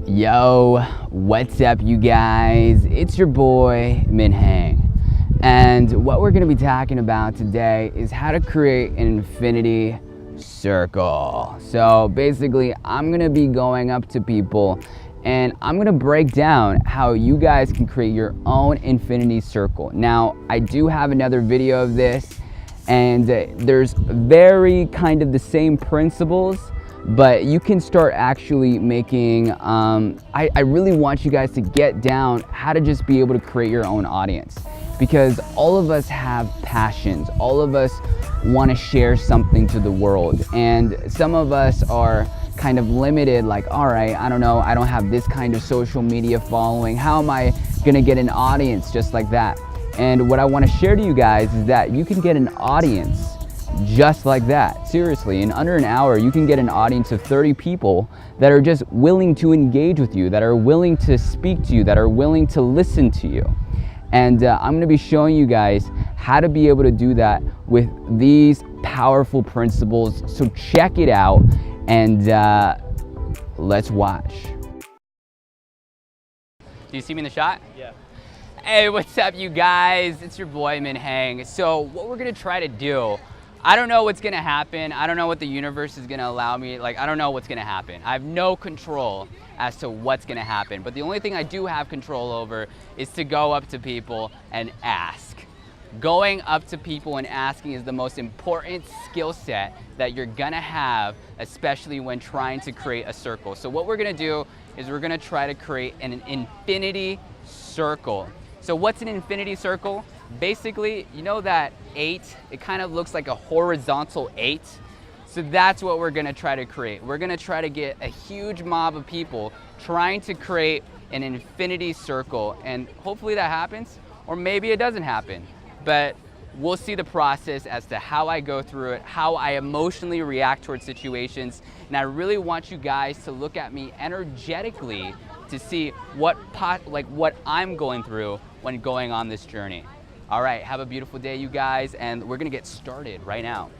Yo, what's up you guys? It's your boy Minh. And what we're gonna be talking about today is how to create an infinity circle. So basically, I'm gonna be going up to people and I'm gonna break down how you guys can create your own infinity circle. Now, I do have another video of this, and there's very kind of the same principles, but you can start actually making, I really want you guys to get down how to just be able to create your own audience, because all of us have passions. All of us want to share something to the world, and some of us are kind of limited, like, all right, I don't know, I don't have this kind of social media following. How am I gonna get an audience just like that? And what I want to share to you guys is that you can get an audience just like that. Seriously, in under an hour, you can get an audience of 30 people that are just willing to engage with you, that are willing to speak to you, that are willing to listen to you. And I'm going to be showing you guys how to be able to do that with these powerful principles. So check it out and let's watch. Do you see me in the shot? Yeah. Hey, what's up you guys? It's your boy Minh. So what we're going to try to do, I don't know what's gonna happen. I don't know what the universe is gonna allow me. Like, I don't know what's gonna happen. I have no control as to what's gonna happen. But the only thing I do have control over is to go up to people and ask. Going up to people and asking is the most important skill set that you're gonna have, especially when trying to create a circle. So what we're gonna do is we're gonna try to create an infinity circle. So what's an infinity circle? Basically, you know that 8, it kind of looks like a horizontal 8. So that's what we're gonna try to create. We're gonna try to get a huge mob of people trying to create an infinity circle, and hopefully that happens, or maybe it doesn't happen. But we'll see the process as to how I go through it, how I emotionally react towards situations, and I really want you guys to look at me energetically to see what I'm going through when going on this journey. All right, have a beautiful day, you guys, and we're gonna get started right now.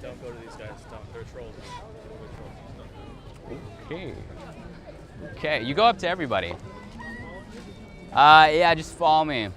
Don't go to these guys. Don't. They're trolls. Okay. Okay, you go up to everybody. Yeah, just follow me.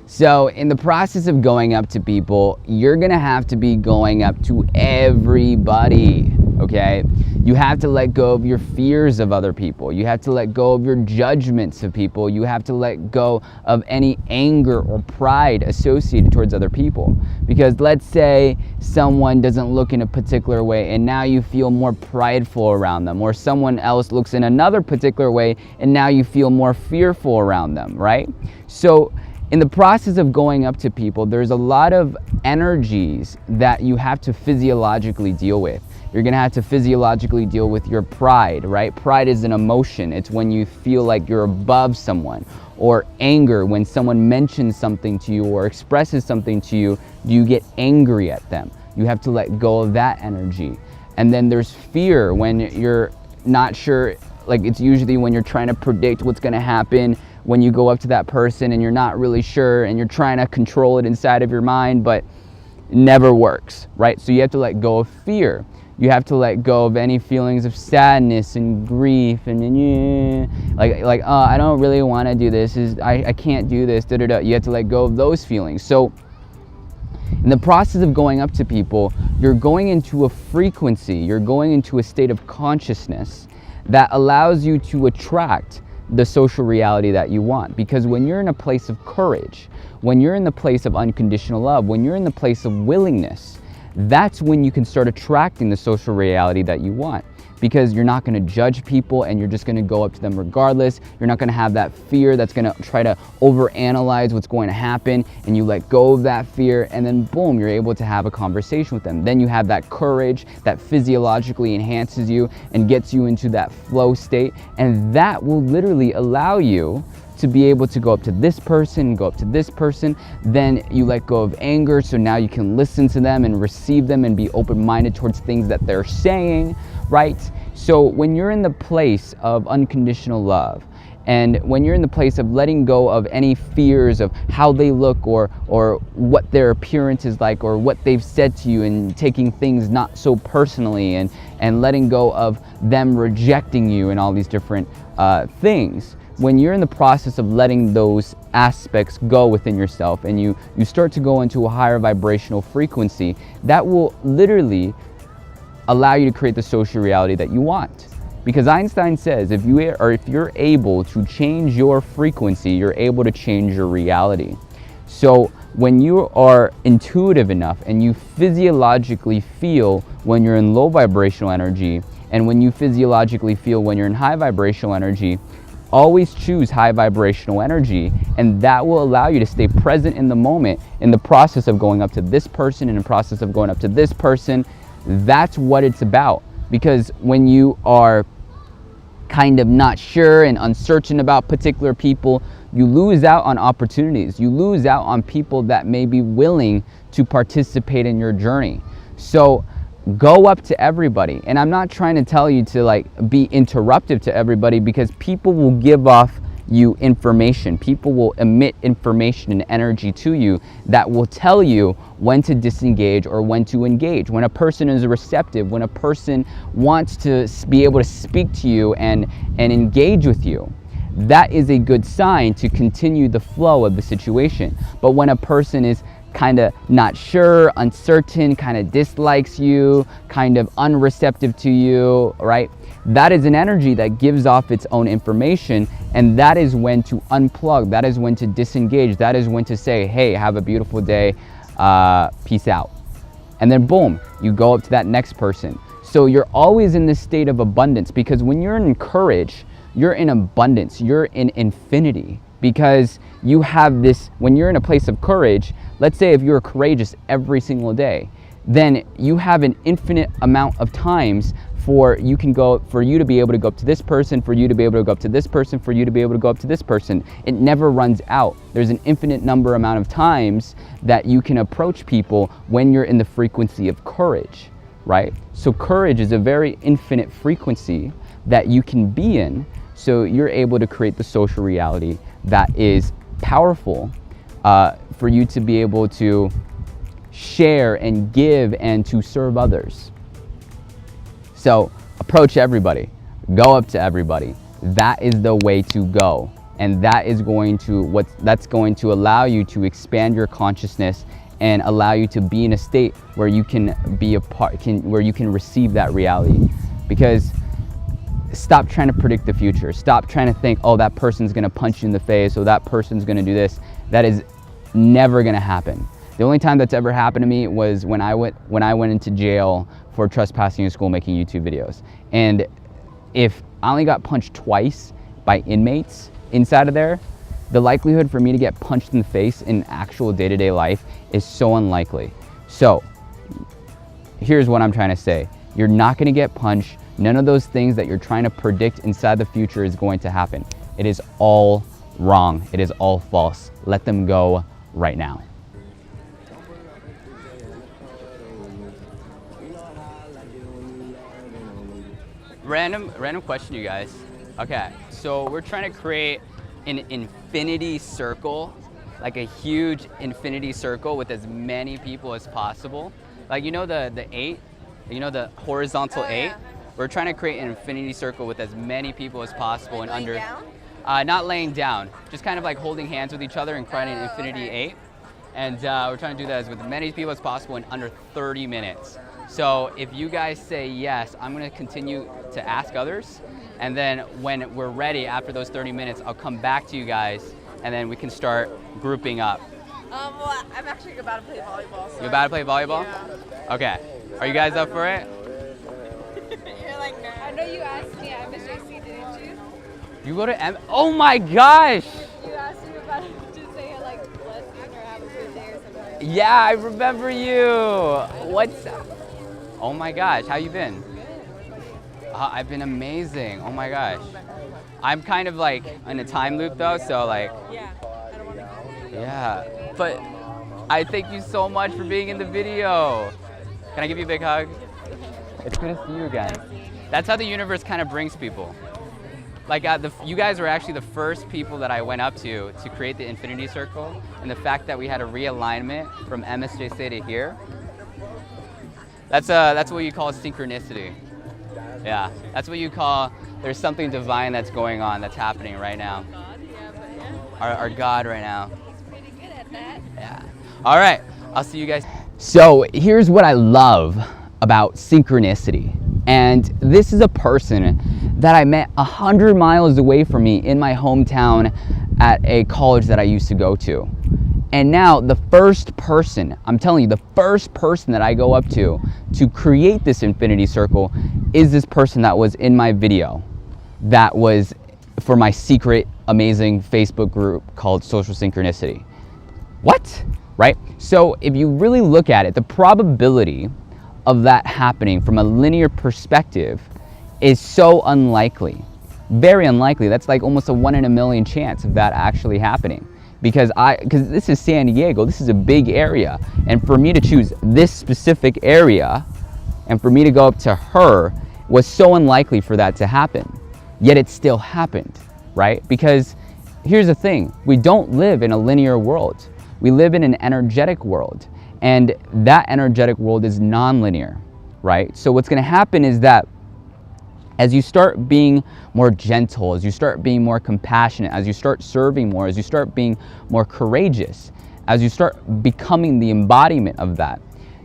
So in the process of going up to people, you're gonna have to be going up to everybody, okay? You have to let go of your fears of other people. You have to let go of your judgments of people. You have to let go of any anger or pride associated towards other people. Because let's say someone doesn't look in a particular way and now you feel more prideful around them, or someone else looks in another particular way and now you feel more fearful around them, right? So in the process of going up to people, there's a lot of energies that you have to physiologically deal with. You're gonna have to physiologically deal with your pride, right? Pride is an emotion. It's when you feel like you're above someone. Or anger, when someone mentions something to you or expresses something to you, do you get angry at them? You have to let go of that energy. And then there's fear, when you're not sure, like it's usually when you're trying to predict what's gonna happen when you go up to that person and you're not really sure and you're trying to control it inside of your mind, but it never works, right? So you have to let go of fear. You have to let go of any feelings of sadness and grief and oh, I don't really want to do this. I can't do this. You have to let go of those feelings. So in the process of going up to people, you're going into a frequency. You're going into a state of consciousness that allows you to attract the social reality that you want. Because when you're in a place of courage, when you're in the place of unconditional love, when you're in the place of willingness, that's when you can start attracting the social reality that you want. Because you're not going to judge people and you're just going to go up to them regardless. You're not going to have that fear that's going to try to overanalyze what's going to happen, and you let go of that fear, and then boom, you're able to have a conversation with them. Then you have that courage that physiologically enhances you and gets you into that flow state, and that will literally allow you to be able to go up to this person, go up to this person. Then you let go of anger, so now you can listen to them and receive them and be open-minded towards things that they're saying, right? So when you're in the place of unconditional love And when you're in the place of letting go of any fears of how they look or what their appearance is like or what they've said to you, and taking things not so personally, and letting go of them rejecting you and all these different things, when you're in the process of letting those aspects go within yourself, and you start to go into a higher vibrational frequency, that will literally allow you to create the social reality that you want. Because Einstein says if you're able to change your frequency, you're able to change your reality. So when you are intuitive enough and you physiologically feel when you're in low vibrational energy, and when you physiologically feel when you're in high vibrational energy, always choose high vibrational energy, and that will allow you to stay present in the moment, in the process of going up to this person, in the process of going up to this person. That's what it's about. Because when you are kind of not sure and uncertain about particular people, you lose out on opportunities. You lose out on people that may be willing to participate in your journey. So go up to everybody. And I'm not trying to tell you to like be interruptive to everybody, because people will give off you information. People will emit information and energy to you that will tell you when to disengage or when to engage. When a person is receptive, when a person wants to be able to speak to you and engage with you, that is a good sign to continue the flow of the situation. But when a person is kind of not sure, uncertain, kind of dislikes you, kind of unreceptive to you, right? That is an energy that gives off its own information, and that is when to unplug, that is when to disengage, that is when to say, hey, have a beautiful day, peace out. And then boom, you go up to that next person. So you're always in this state of abundance, because when you're in courage, you're in abundance, you're in infinity, because you have this, when you're in a place of courage, let's say if you're courageous every single day, then you have an infinite amount of times for you to be able to go up to this person, for you to be able to go up to this person, for you to be able to go up to this person. It never runs out. There's an infinite amount of times that you can approach people when you're in the frequency of courage, right? So courage is a very infinite frequency that you can be in, so you're able to create the social reality that is powerful for you to be able to share and give and to serve others. So approach everybody, go up to everybody. That is the way to go, and that is going to allow you to expand your consciousness and allow you to be in a state where you can be where you can receive that reality. Because stop trying to predict the future. Stop trying to think, oh, that person's gonna punch you in the face, or that person's gonna do this. That is never gonna happen. The only time that's ever happened to me was when I went into jail for trespassing in school making YouTube videos. And if I only got punched twice by inmates inside of there, the likelihood for me to get punched in the face in actual day-to-day life is so unlikely. So here's what I'm trying to say. You're not gonna get punched. None of those things that you're trying to predict inside the future is going to happen. It is all wrong. It is all false. Let them go right now. Random question, you guys. Okay, so we're trying to create an infinity circle, like a huge infinity circle with as many people as possible. Like, you know the 8, you know the horizontal 8? Yeah. We're trying to create an infinity circle with as many people as possible, like and under, not laying down, just kind of like holding hands with each other and creating an infinity 8. And we're trying to do that as with as many people as possible in under 30 minutes. So if you guys say yes, I'm gonna continue to ask others, and then when we're ready after those 30 minutes, I'll come back to you guys, and then we can start grouping up. Well, I'm actually about to play volleyball. So you're about to play volleyball? Yeah. Okay. Are you guys up for it? You're like, no. I know you asked me at MSJC, didn't you? You go to oh my gosh! You asked me about it to say like blessing or have a good day or something. Yeah, I remember you. What's Oh my gosh, how you been? I've been amazing. Oh my gosh. I'm kind of like in a time loop though, so like. Yeah, I don't want to. Yeah, but I thank you so much for being in the video. Can I give you a big hug? It's good to see you again. That's how the universe kind of brings people. Like you guys were actually the first people that I went up to create the infinity circle, and the fact that we had a realignment from MSJC to here. That's what you call synchronicity. Yeah, that's what you call there's something divine that's going on, that's happening right now. Our God right now. He's pretty good at that. Yeah. All right, I'll see you guys. So here's what I love about synchronicity. And this is a person that I met 100 miles away from me in my hometown at a college that I used to go to. And now the first person, I'm telling you, the first person that I go up to create this infinity circle is this person that was in my video. That was for my secret, amazing Facebook group called Social Synchronicity. What? Right? So if you really look at it, the probability of that happening from a linear perspective is so unlikely. Very unlikely. That's like almost a 1 in a million chance of that actually happening. Because this is San Diego, this is a big area. And for me to choose this specific area and for me to go up to her was so unlikely for that to happen. Yet it still happened, right? Because here's the thing, we don't live in a linear world. We live in an energetic world. And that energetic world is non-linear, right? So what's gonna happen is that as you start being more gentle, as you start being more compassionate, as you start serving more, as you start being more courageous, as you start becoming the embodiment of that,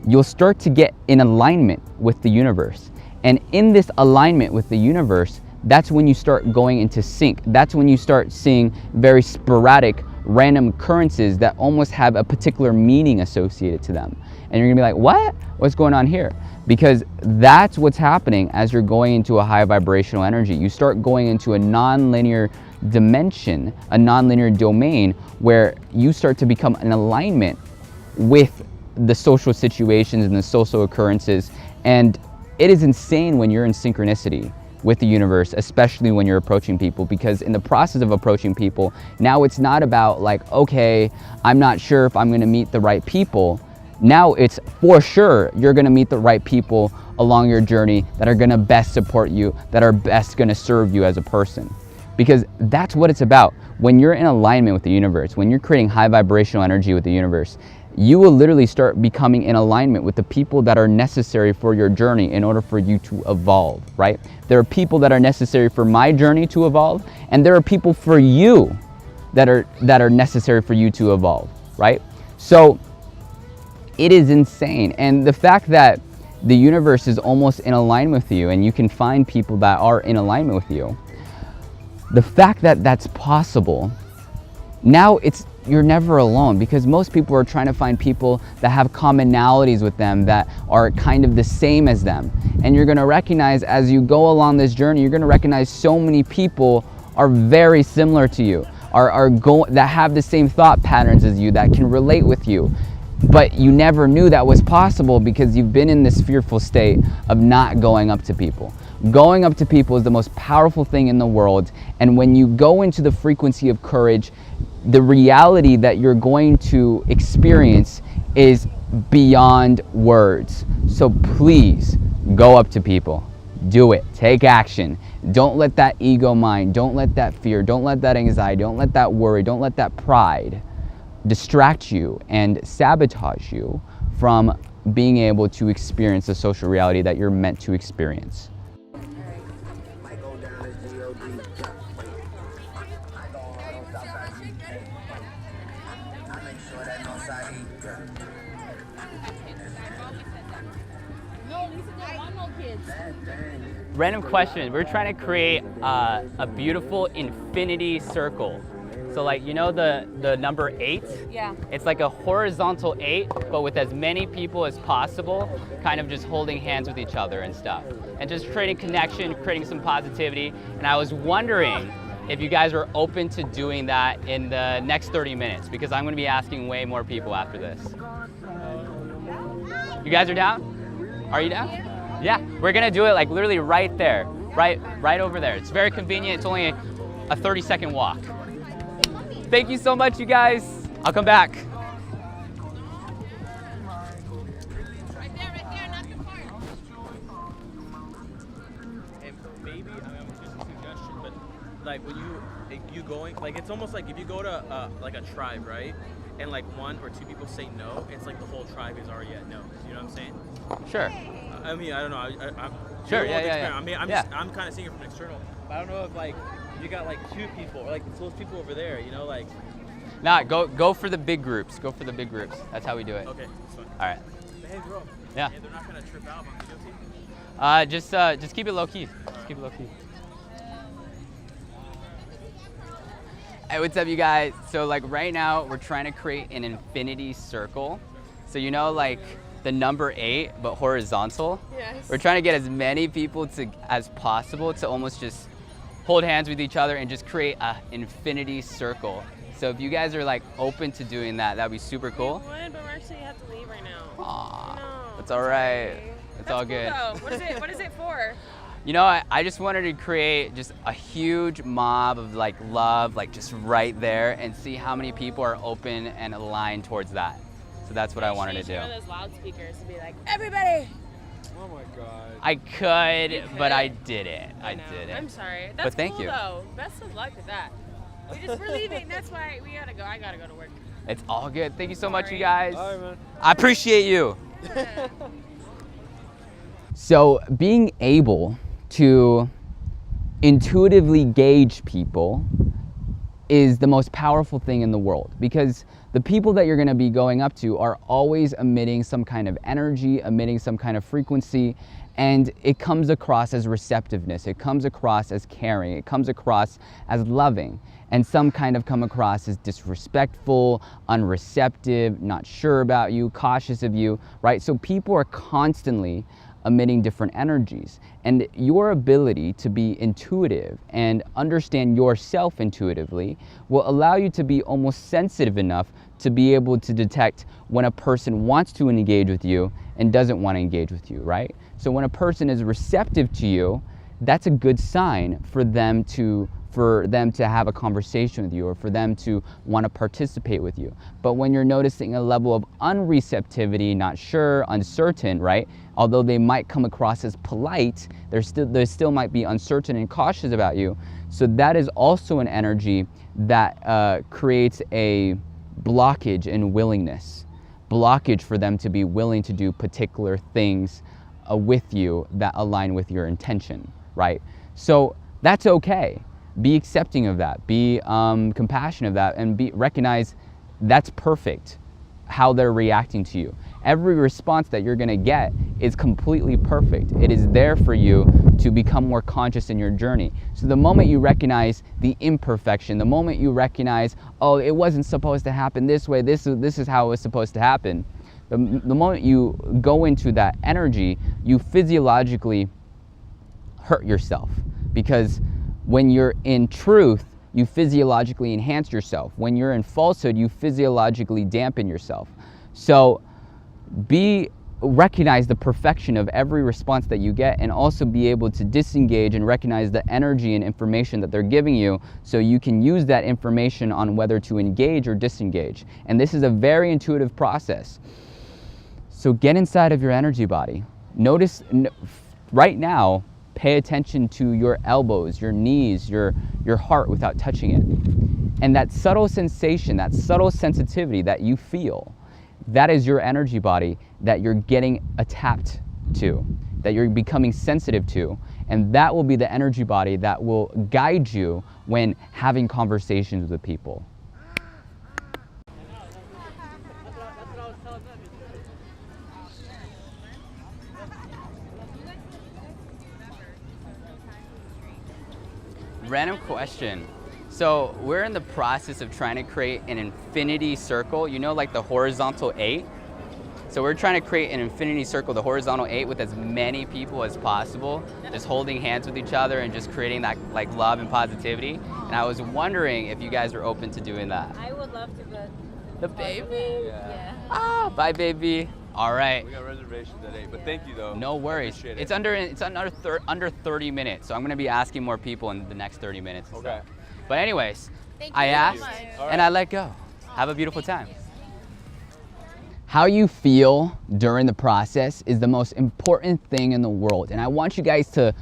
you'll start to get in alignment with the universe. And in this alignment with the universe, that's when you start going into sync. That's when you start seeing very sporadic, random occurrences that almost have a particular meaning associated to them. And you're gonna be like, what? What's going on here? Because that's what's happening as you're going into a high vibrational energy. You start going into a non-linear dimension, a non-linear domain where you start to become in alignment with the social situations and the social occurrences. And it is insane when you're in synchronicity with the universe, especially when you're approaching people, because in the process of approaching people, now it's not about like, okay, I'm not sure if I'm gonna meet the right people. Now it's for sure you're gonna meet the right people along your journey that are gonna best support you, that are best gonna serve you as a person. Because that's what it's about. When you're in alignment with the universe, when you're creating high vibrational energy with the universe, you will literally start becoming in alignment with the people that are necessary for your journey in order for you to evolve, right? There are people that are necessary for my journey to evolve, and there are people for you that are necessary for you to evolve, right? So it is insane. And the fact that the universe is almost in alignment with you and you can find people that are in alignment with you, the fact that that's possible, now you're never alone, because most people are trying to find people that have commonalities with them, that are kind of the same as them. And you're gonna recognize as you go along this journey, you're gonna recognize so many people are very similar to you, that have the same thought patterns as you, that can relate with you. But you never knew that was possible because you've been in this fearful state of not going up to people. Going up to people is the most powerful thing in the world. And when you go into the frequency of courage, the reality that you're going to experience is beyond words. So please go up to people. Do it. Take action. Don't let that ego mind, don't let that fear, don't let that anxiety, don't let that worry, don't let that pride distract you and sabotage you from being able to experience the social reality that you're meant to experience. Random question. We're trying to create a beautiful infinity circle. So like, you know the number 8? Yeah. It's like a horizontal 8, but with as many people as possible, kind of just holding hands with each other and stuff. And just creating connection, creating some positivity. And I was wondering if you guys were open to doing that in the next 30 minutes, because I'm gonna be asking way more people after this. You guys are down? Are you down? Yeah, we're gonna do it like literally right there, right over there. It's very convenient. It's only a 30-second walk. Thank you so much, you guys. I'll come back. Right there, not too far. And maybe, I mean, just a suggestion, but like when you going, like it's almost like if you go to like a tribe, right? And like 1 or 2 people say no, it's like the whole tribe is already at no. You know what I'm saying? Sure. I mean, I don't know. I'm Sure. you're the Yeah. experiment. I mean, I'm kind of seeing it from external. But I don't know if like you got like 2 people or like those people over there. You know, like. Nah, go for the big groups. Go for the big groups. That's how we do it. Okay, that's fine. All right. Hey, bro. Yeah. They're not gonna trip out on video team. Just keep it low key. Just keep it low key. Hey, what's up, you guys? So like right now, we're trying to create an infinity circle. So you know, like the number 8, but horizontal. Yes. We're trying to get as many people as possible to almost just hold hands with each other and just create an infinity circle. So if you guys are like open to doing that, that'd be super cool. We would, but we actually have to leave right now. Aww, No, it's all right. It's all cool, good. though. What is it for? You know, I just wanted to create just a huge mob of like love, like just right there, and see how many people are open and aligned towards that. So that's what I wanted to do. One of those loudspeakers to be like, everybody. Oh my god. I could, but I didn't. I know. didn't. I'm sorry. But That's thank cool, you. though. Best of luck with that. We're leaving. That's why we gotta go. I gotta go to work. It's all good. Thank you so much, you guys. All right, man. I appreciate you. So being able to intuitively gauge people is the most powerful thing in the world, because the people that you're going to be going up to are always emitting some kind of energy, emitting some kind of frequency, and it comes across as receptiveness, it comes across as caring, it comes across as loving, and some kind of come across as disrespectful, unreceptive, not sure about you, cautious of you, right? So people are constantly emitting different energies, and your ability to be intuitive and understand yourself intuitively will allow you to be almost sensitive enough to be able to detect when a person wants to engage with you and doesn't want to engage with you, right? So when a person is receptive to you, that's a good sign for them to have a conversation with you, or for them to want to participate with you. But when you're noticing a level of unreceptivity, not sure, uncertain, right? Although they might come across as polite, they still might be uncertain and cautious about you. So that is also an energy that creates a blockage in willingness, blockage for them to be willing to do particular things with you that align with your intention, right? So that's okay. Be accepting of that, be compassionate of that, and recognize that's perfect how they're reacting to you. Every response that you're gonna get is completely perfect. It is there for you to become more conscious in your journey. So the moment you recognize the imperfection, the moment you recognize, oh, it wasn't supposed to happen this way, this is how it was supposed to happen, the moment you go into that energy, you physiologically hurt yourself, because when you're in truth, you physiologically enhance yourself. When you're in falsehood, you physiologically dampen yourself. So recognize the perfection of every response that you get, and also be able to disengage and recognize the energy and information that they're giving you, so you can use that information on whether to engage or disengage. And this is a very intuitive process. So get inside of your energy body. Notice right now, pay attention to your elbows, your knees, your heart without touching it. And that subtle sensation, that subtle sensitivity that you feel, that is your energy body that you're getting tapped to, that you're becoming sensitive to. And that will be the energy body that will guide you when having conversations with people. Random question. So we're in the process of trying to create an infinity circle, you know, like the horizontal 8. So we're trying to create an infinity circle, the horizontal 8, with as many people as possible, just holding hands with each other and just creating that like love and positivity. And I was wondering if you guys are open to doing that. I would love to, but The baby? yeah. Ah, bye baby. All right. We got reservations at 8, but thank you though. No worries. Appreciate it. It's under 30 minutes, so I'm gonna be asking more people in the next 30 minutes. and Okay. stuff. But anyways, Thank I you so asked much. All and right. I let go. Have a beautiful time. How you feel during the process is the most important thing in the world, and I want you guys to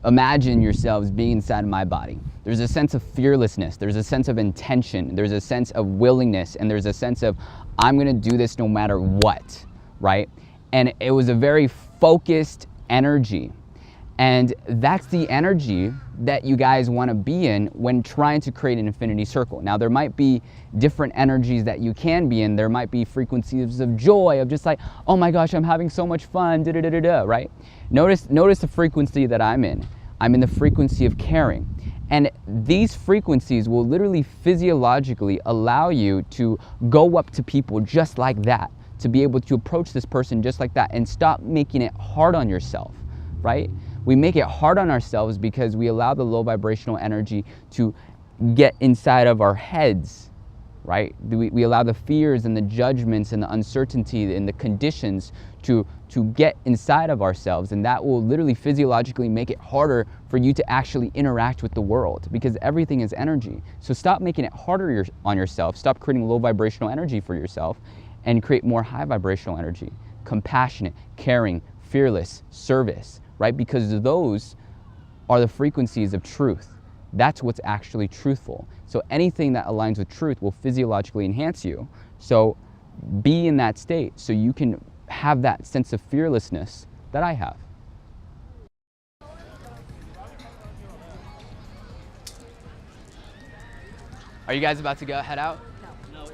imagine yourselves being inside of my body. There's a sense of fearlessness, there's a sense of intention, there's a sense of willingness, and there's a sense of, I'm gonna do this no matter what, right? And it was a very focused energy. And that's the energy that you guys want to be in when trying to create an infinity circle. Now, there might be different energies that you can be in. There might be frequencies of joy, of just like, oh my gosh, I'm having so much fun, da-da-da-da-da, right? Notice the frequency that I'm in. I'm in the frequency of caring. And these frequencies will literally physiologically allow you to go up to people just like that, to be able to approach this person just like that and stop making it hard on yourself, right? We make it hard on ourselves because we allow the low vibrational energy to get inside of our heads, right? We allow the fears and the judgments and the uncertainty and the conditions to get inside of ourselves, and that will literally physiologically make it harder for you to actually interact with the world, because everything is energy. So stop making it harder on yourself, stop creating low vibrational energy for yourself, and create more high vibrational energy. Compassionate, caring, fearless, service, right? Because those are the frequencies of truth. That's what's actually truthful. So anything that aligns with truth will physiologically enhance you. So be in that state so you can have that sense of fearlessness that I have. Are you guys about to go head out? No.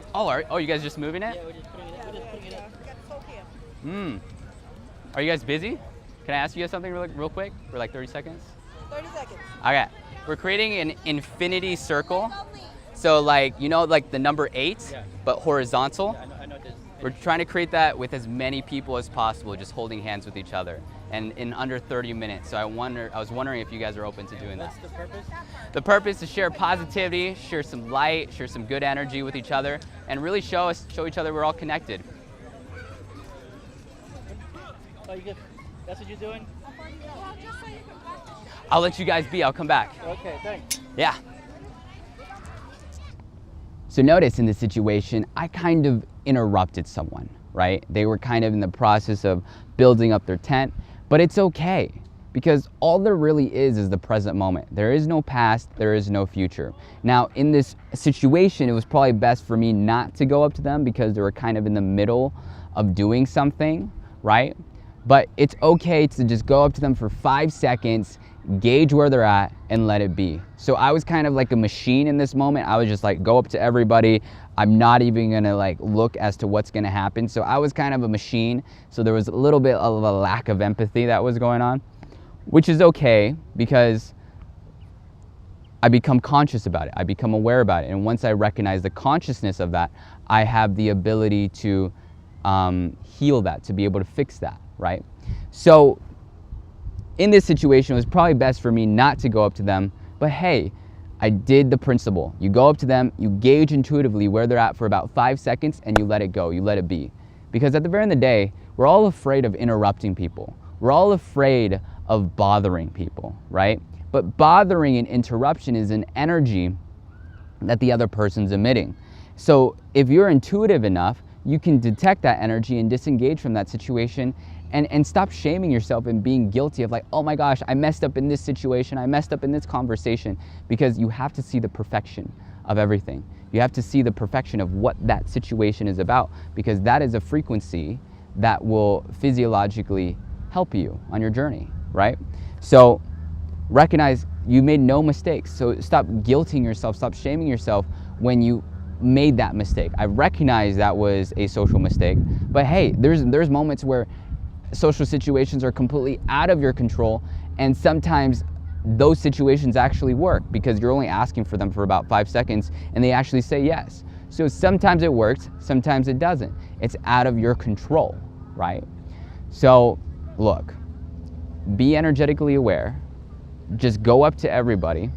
Oh, you guys just moving it? Yeah, we're just putting it in. Are you guys busy? Can I ask you guys something real quick for like 30 seconds? 30 seconds. Okay. We're creating an infinity circle. So like, you know, like the number 8, yeah, but horizontal. Yeah, I know this. We're trying to create that with as many people as possible, just holding hands with each other, and in under 30 minutes. So I was wondering if you guys are open to doing that. What's the purpose? The purpose is share positivity, share some light, share some good energy with each other, and really show each other we're all connected. Oh, that's what you're doing? I'll let you guys be, I'll come back. Okay, thanks. Yeah. So notice in this situation, I kind of interrupted someone, right? They were kind of in the process of building up their tent, but it's okay, because all there really is the present moment. There is no past, there is no future. Now, in this situation, it was probably best for me not to go up to them because they were kind of in the middle of doing something, right? But it's okay to just go up to them for 5 seconds, gauge where they're at, and let it be. So I was kind of like a machine in this moment. I was just like, go up to everybody. I'm not even gonna like look as to what's gonna happen. So I was kind of a machine. So there was a little bit of a lack of empathy that was going on, which is okay because I become conscious about it. I become aware about it. And once I recognize the consciousness of that, I have the ability to heal that, to be able to fix that, right? So in this situation, it was probably best for me not to go up to them, but hey, I did the principle. You go up to them, you gauge intuitively where they're at for about 5 seconds, and you let it go, you let it be. Because at the very end of the day, we're all afraid of interrupting people. We're all afraid of bothering people, right? But bothering and interruption is an energy that the other person's emitting. So if you're intuitive enough, you can detect that energy and disengage from that situation and stop shaming yourself and being guilty of like, oh my gosh, I messed up in this situation, I messed up in this conversation, because you have to see the perfection of everything. You have to see the perfection of what that situation is about, because that is a frequency that will physiologically help you on your journey, right? So recognize you made no mistakes. So stop guilting yourself, stop shaming yourself when you made that mistake. I recognize that was a social mistake, but hey, there's moments where social situations are completely out of your control, and sometimes those situations actually work because you're only asking for them for about 5 seconds and they actually say yes. So sometimes it works, sometimes it doesn't. It's out of your control, right? So look, be energetically aware, just go up to everybody,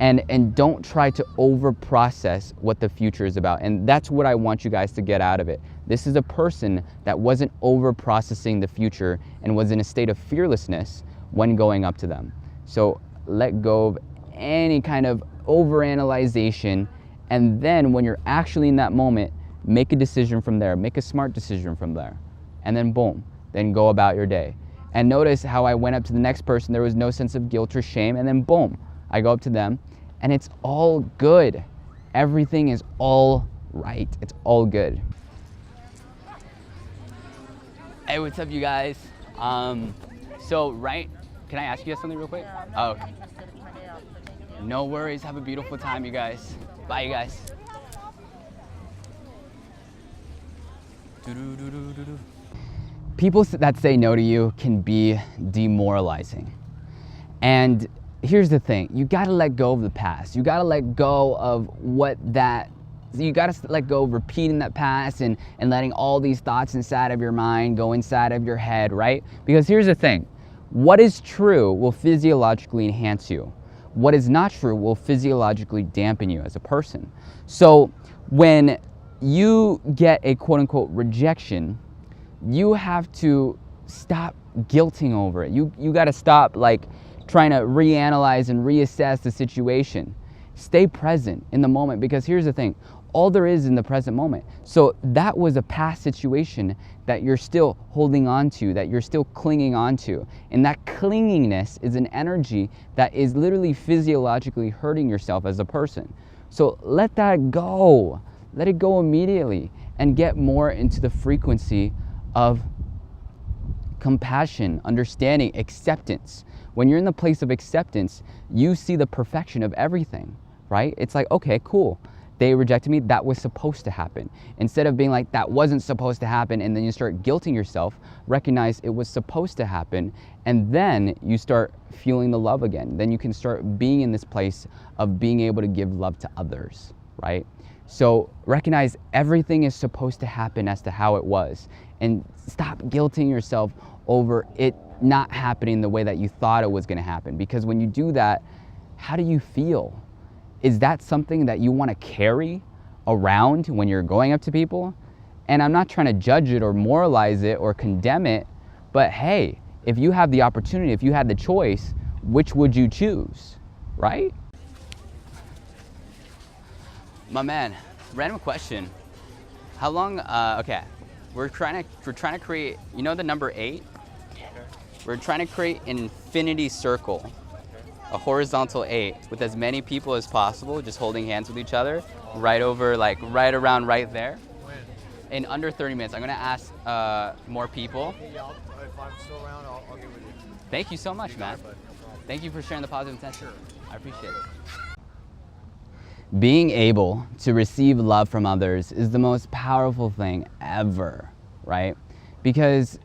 and don't try to over process what the future is about. And that's what I want you guys to get out of it. This is a person that wasn't over processing the future and was in a state of fearlessness when going up to them. So let go of any kind of overanalyzation, and then when you're actually in that moment, make a decision from there, make a smart decision from there, and then boom, then go about your day. And notice how I went up to the next person, there was no sense of guilt or shame, and then boom, I go up to them, and it's all good. Everything is all right. It's all good. Hey, what's up, you guys? Can I ask you guys something real quick? Oh, okay. No worries. Have a beautiful time, you guys. Bye, you guys. People that say no to you can be demoralizing. And here's the thing, you gotta let go of the past. You gotta let go of you gotta let go of repeating that past and letting all these thoughts inside of your mind go inside of your head, right? Because here's the thing, what is true will physiologically enhance you. What is not true will physiologically dampen you as a person. So when you get a quote unquote rejection, you have to stop guilting over it. You gotta stop trying to reanalyze and reassess the situation. Stay present in the moment, because here's the thing, all there is in the present moment. So that was a past situation that you're still holding on to, that you're still clinging on to. And that clinginess is an energy that is literally physiologically hurting yourself as a person. So let that go. Let it go immediately and get more into the frequency of compassion, understanding, acceptance. When you're in the place of acceptance, you see the perfection of everything, right? It's like, okay, cool. They rejected me, that was supposed to happen. Instead of being like, that wasn't supposed to happen, and then you start guilting yourself, recognize it was supposed to happen, and then you start feeling the love again. Then you can start being in this place of being able to give love to others, right? So recognize everything is supposed to happen as to how it was, and stop guilting yourself over it not happening the way that you thought it was gonna happen. Because when you do that, how do you feel? Is that something that you want to carry around when you're going up to people? And I'm not trying to judge it or moralize it or condemn it, but hey, if you have the opportunity, if you had the choice, which would you choose, right? My man, random question. How long, okay, we're trying to create, you know the number 8? We're trying to create an infinity circle. A horizontal 8 with as many people as possible, just holding hands with each other, right over, right around right there. In under 30 minutes. I'm gonna ask more people. Yeah, if I'm still around, I'll get with you. Thank you so much, man. Thank you for sharing the positive intention. I appreciate it. Being able to receive love from others is the most powerful thing ever, right? Because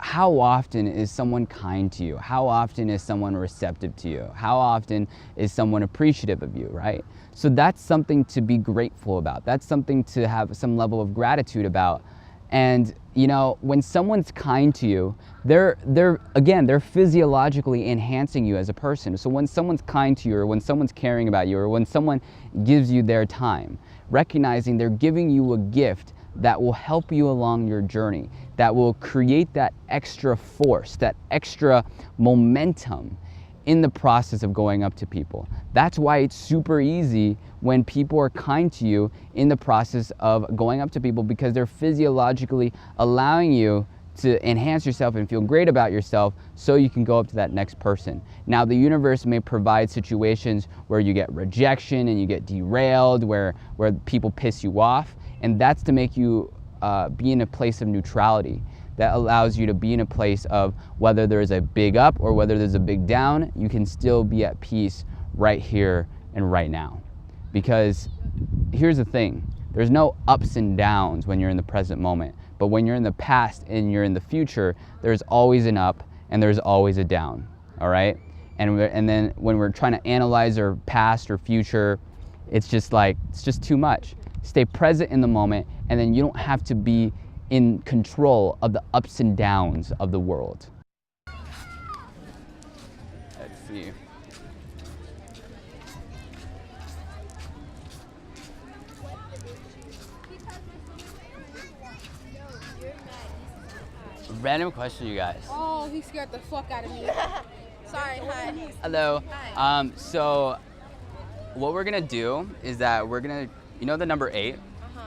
how often is someone kind to you? How often is someone receptive to you? How often is someone appreciative of you, right? So that's something to be grateful about. That's something to have some level of gratitude about. And you know, when someone's kind to you, they're physiologically enhancing you as a person. So when someone's kind to you, or when someone's caring about you, or when someone gives you their time, recognizing they're giving you a gift that will help you along your journey, that will create that extra force, that extra momentum in the process of going up to people. That's why it's super easy when people are kind to you in the process of going up to people, because they're physiologically allowing you to enhance yourself and feel great about yourself so you can go up to that next person. Now, the universe may provide situations where you get rejection and you get derailed, where people piss you off, and that's to make you be in a place of neutrality. That allows you to be in a place of whether there's a big up or whether there's a big down, you can still be at peace right here and right now. Because here's the thing, there's no ups and downs when you're in the present moment, but when you're in the past and you're in the future, there's always an up and there's always a down, all right? And then when we're trying to analyze our past or future, it's just too much. Stay present in the moment, and then you don't have to be in control of the ups and downs of the world. Let's see. Random question, you guys. Oh, he scared the fuck out of me. Sorry, hi. Hello. Hi. So what we're gonna do is that we're gonna, you know the number 8? Uh-huh.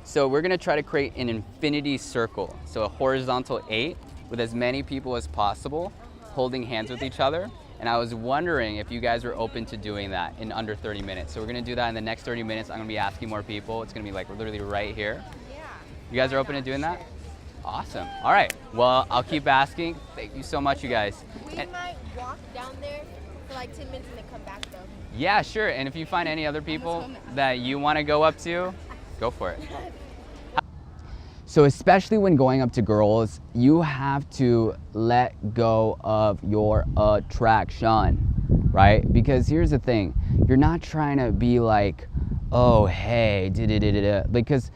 So we're gonna try to create an infinity circle. So a horizontal 8 with as many people as possible, holding hands with each other. And I was wondering if you guys were open to doing that in under 30 minutes. So we're gonna do that in the next 30 minutes. I'm gonna be asking more people. It's gonna be like literally right here. Yeah. You guys are open to doing that? Awesome. All right. Well, I'll keep asking. Thank you so much, you guys. We might walk down there for like 10 minutes and then come back though. Yeah, sure. And if you find any other people that you want to go up to, go for it. So especially when going up to girls, you have to let go of your attraction, right? Because here's the thing, you're not trying to be like, oh, hey, because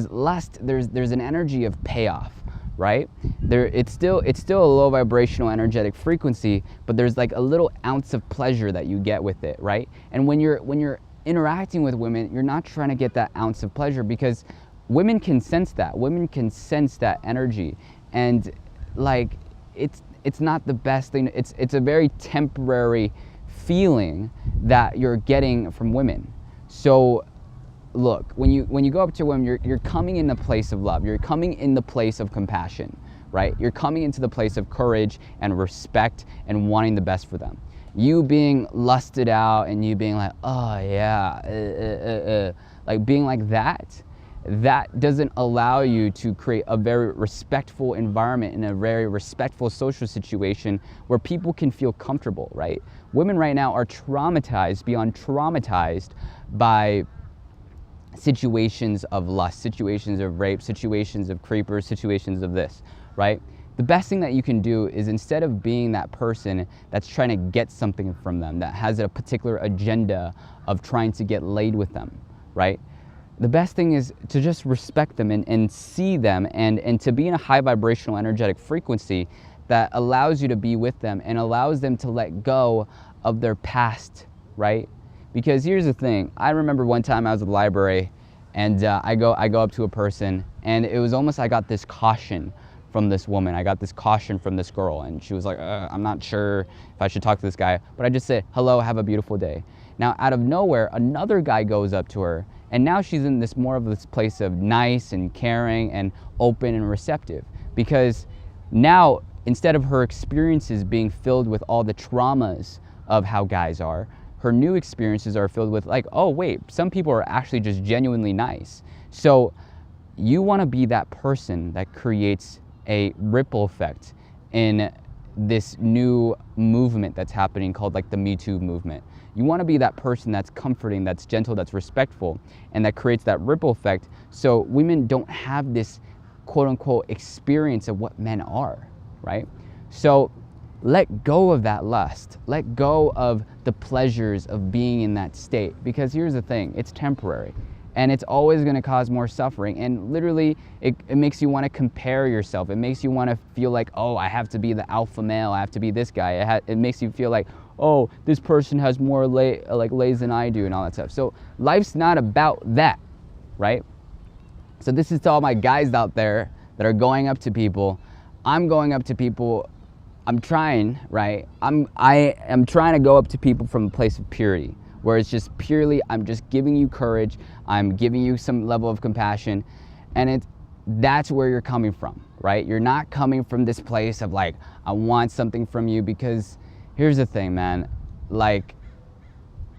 lust, there's an energy of payoff, right? It's still a low vibrational energetic frequency, but there's like a little ounce of pleasure that you get with it, right? And when you're interacting with women, you're not trying to get that ounce of pleasure because women can sense that. Women can sense that energy, and like it's not the best thing. It's a very temporary feeling that you're getting from women. So look, when you go up to women, you're coming in the place of love. You're coming in the place of compassion, right? You're coming into the place of courage and respect and wanting the best for them. You being lusted out and you being like, oh yeah, like being like that doesn't allow you to create a very respectful environment in a very respectful social situation where people can feel comfortable, right? Women right now are traumatized, beyond traumatized by situations of lust, situations of rape, situations of creepers, situations of this, right? The best thing that you can do is, instead of being that person that's trying to get something from them, that has a particular agenda of trying to get laid with them, right? The best thing is to just respect them and see them and to be in a high vibrational energetic frequency that allows you to be with them and allows them to let go of their past, right? Because here's the thing, I remember one time I was at the library and I go up to a person and it was almost, I got this caution from this woman. I got this caution from this girl and she was like, I'm not sure if I should talk to this guy, but I just said, hello, have a beautiful day. Now out of nowhere, another guy goes up to her and now she's in this more of this place of nice and caring and open and receptive, because now instead of her experiences being filled with all the traumas of how guys are, her new experiences are filled with like, oh wait, some people are actually just genuinely nice. So you want to be that person that creates a ripple effect in this new movement that's happening called like the Me Too movement. You want to be that person that's comforting, that's gentle, that's respectful, and that creates that ripple effect so women don't have this quote unquote experience of what men are, right? So let go of that lust. Let go of the pleasures of being in that state, because here's the thing, it's temporary and it's always going to cause more suffering, and literally it makes you want to compare yourself. It makes you want to feel like, oh, I have to be the alpha male, I have to be this guy. It makes you feel like, oh, this person has more lays than I do and all that stuff. So life's not about that, right? So this is to all my guys out there that are going up to people. I'm going up to people, I'm trying, right? I am trying to go up to people from a place of purity, where it's just purely, I'm just giving you courage, I'm giving you some level of compassion, and that's where you're coming from, right? You're not coming from this place of like, I want something from you, because here's the thing, man, like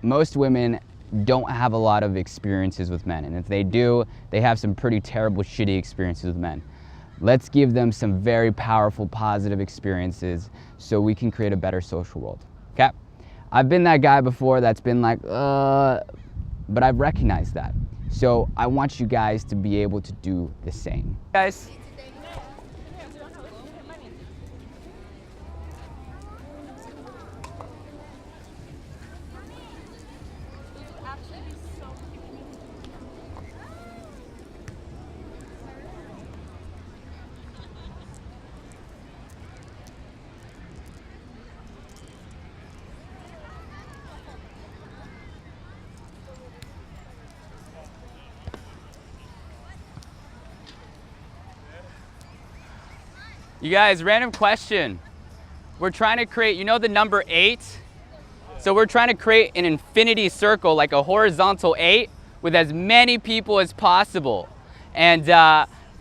most women don't have a lot of experiences with men, and if they do, they have some pretty terrible, shitty experiences with men. Let's give them some very powerful, positive experiences so we can create a better social world, okay? I've been that guy before that's been like, but I've recognized that. So I want you guys to be able to do the same. Guys. You guys, random question. We're trying to create, you know the number 8? So we're trying to create an infinity circle, like a horizontal 8, with as many people as possible. And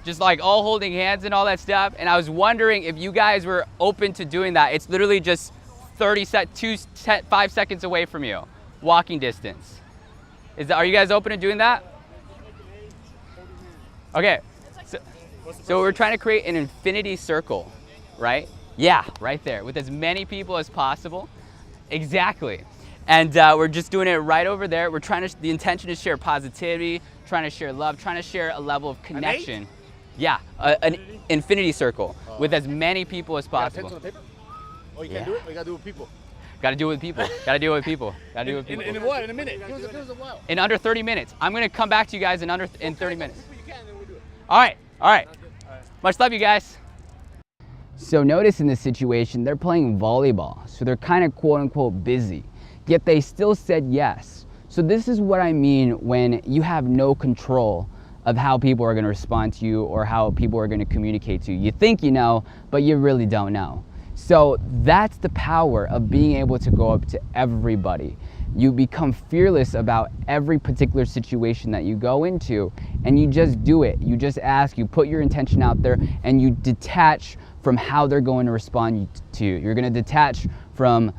just like all holding hands and all that stuff. And I was wondering if you guys were open to doing that. It's literally just 5 seconds away from you, walking distance. Are you guys open to doing that? Okay, so we're trying to create an infinity circle, right? Yeah, right there, with as many people as possible. Exactly. And we're just doing it right over there. We're trying to, the intention is share positivity, trying to share love, trying to share a level of connection. Yeah, an infinity circle with as many people as possible. On the paper? Oh, you can't do it? Or you gotta do it with people? Gotta do it with people. Gotta do it with people. Gotta do it with people. In what? In a minute? Give us a while. In under 30 minutes. I'm gonna come back to you guys in 30 minutes. All right, all right. Much love, you guys. So notice in this situation, they're playing volleyball. So they're kind of quote unquote busy, yet they still said yes. So this is what I mean when you have no control of how people are gonna respond to you or how people are gonna communicate to you. You think you know, but you really don't know. So that's the power of being able to go up to everybody. You become fearless about every particular situation that you go into, and you just do it. You just ask, you put your intention out there, and you detach from how they're going to respond to you. You're gonna detach from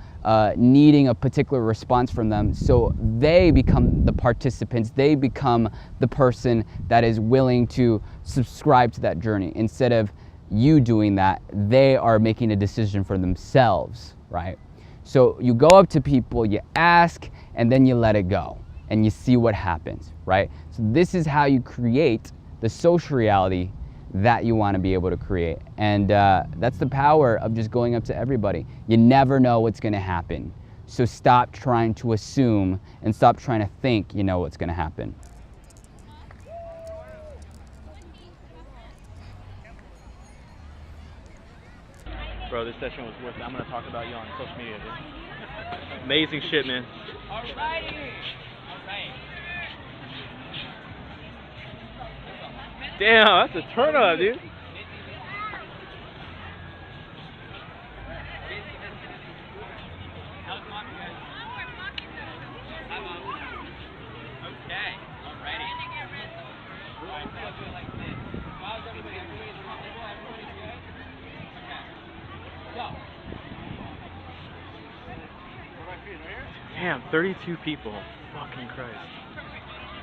needing a particular response from them, so they become the participants, they become the person that is willing to subscribe to that journey. Instead of you doing that, they are making a decision for themselves, right? So you go up to people, you ask, and then you let it go, and you see what happens, right? So this is how you create the social reality that you want to be able to create. And that's the power of just going up to everybody. You never know what's going to happen. So stop trying to assume and stop trying to think you know what's going to happen. Bro, this session was worth it. I'm gonna talk about you on social media, dude. Amazing shit, man. Alrighty. Alright. Damn, that's a turn up, dude. Damn, 32 people. Fucking Christ.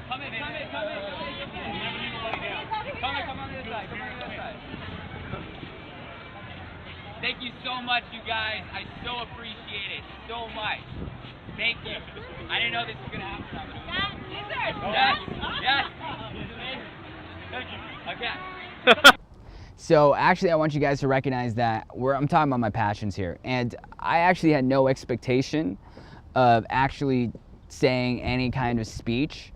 Come on to this side. Thank you so much, you guys. I so appreciate it so much. Thank you. I didn't know this was gonna happen. Yes. Thank you. Okay. So actually, I want you guys to recognize that I'm talking about my passions here, and I actually had no expectation of actually saying any kind of speech,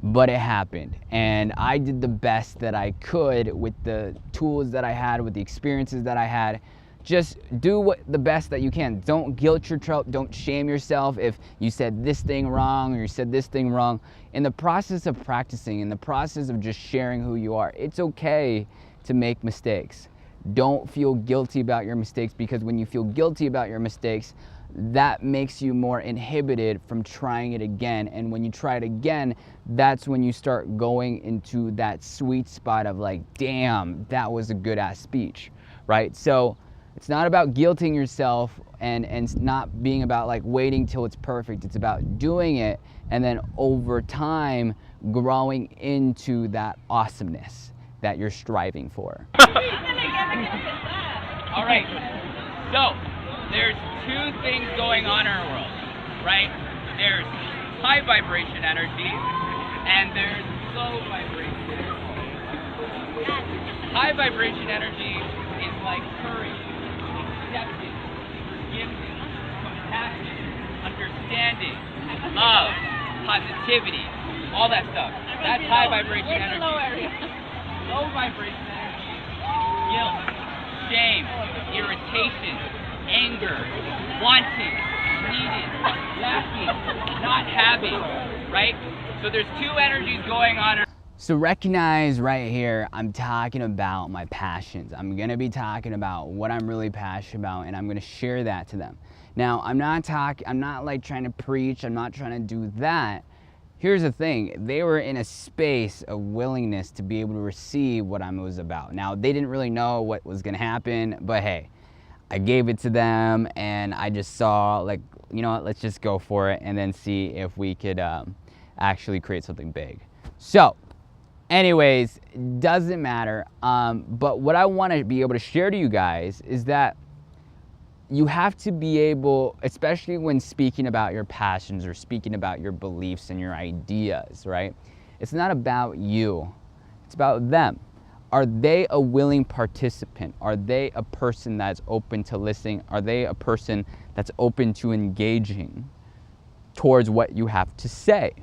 but it happened, and I did the best that I could with the tools that I had, with the experiences that I had. Just do the best that you can. Don't guilt yourself, don't shame yourself if you said this thing wrong or you said this thing wrong. In the process of practicing, in the process of just sharing who you are, it's okay to make mistakes. Don't feel guilty about your mistakes, because when you feel guilty about your mistakes, that makes you more inhibited from trying it again. And when you try it again, that's when you start going into that sweet spot of like, damn, that was a good ass speech, right? So it's not about guilting yourself and not being about like waiting till it's perfect. It's about doing it and then over time growing into that awesomeness that you're striving for. All right, so there's two things going on in our world, right? There's high vibration energy and there's low vibration energy. High vibration energy is like courage, acceptance, forgiveness, compassion, understanding, love, positivity, all that stuff. That's high vibration energy. Low vibration energy is guilt, shame, irritation, anger, wanting, needing, lacking, not having, right? So there's two energies going on. So recognize right here, I'm talking about my passions. I'm gonna be talking about what I'm really passionate about, and I'm gonna share that to them. Now, I'm not like trying to preach, I'm not trying to do that. here's the thing, they were in a space of willingness to be able to receive what I was about. Now, they didn't really know what was gonna happen, but hey, I gave it to them and I just saw like, you know what, let's just go for it and then see if we could actually create something big. So anyways, doesn't matter. But what I want to be able to share to you guys is that you have to be able, especially when speaking about your passions or speaking about your beliefs and your ideas, right? It's not about you, it's about them. Are they a willing participant? Are they a person that's open to listening? Are they a person that's open to engaging towards what you have to say,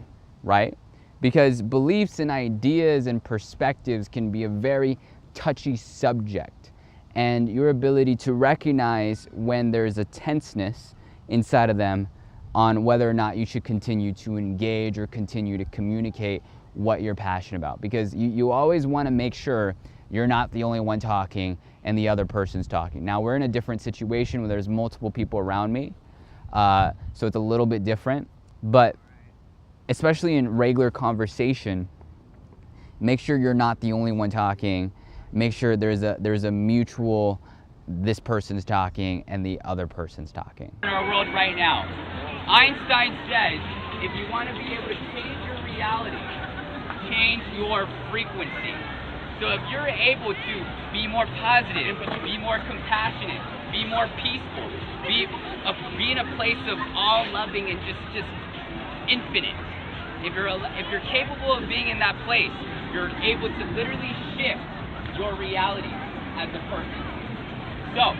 right? Because beliefs and ideas and perspectives can be a very touchy subject. And your ability to recognize when there's a tenseness inside of them on whether or not you should continue to engage or continue to communicate what you're passionate about. Because you always want to make sure you're not the only one talking and the other person's talking. Now, we're in a different situation where there's multiple people around me, so it's a little bit different. But especially in regular conversation, make sure you're not the only one talking. Make sure there's a mutual, this person's talking and the other person's talking. In our world right now, Einstein says, if you want to be able to change your reality, change your frequency. So if you're able to be more positive, be more compassionate, be more peaceful, be in a place of all loving and just infinite. If you're capable of being in that place, you're able to literally shift your reality as a person. So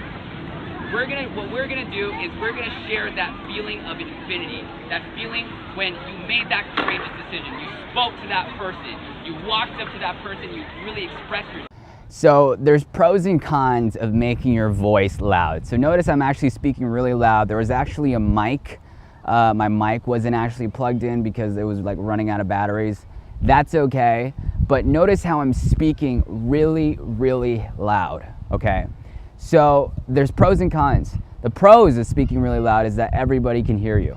what we're gonna do is we're gonna share that feeling of infinity, that feeling when you made that courageous decision, you spoke to that person, you walked up to that person, you really expressed yourself. So there's pros and cons of making your voice loud. So notice I'm actually speaking really loud. There was actually a mic. My mic wasn't actually plugged in because it was like running out of batteries. That's okay, but notice how I'm speaking really, really loud, okay? So there's pros and cons. The pros of speaking really loud is that everybody can hear you.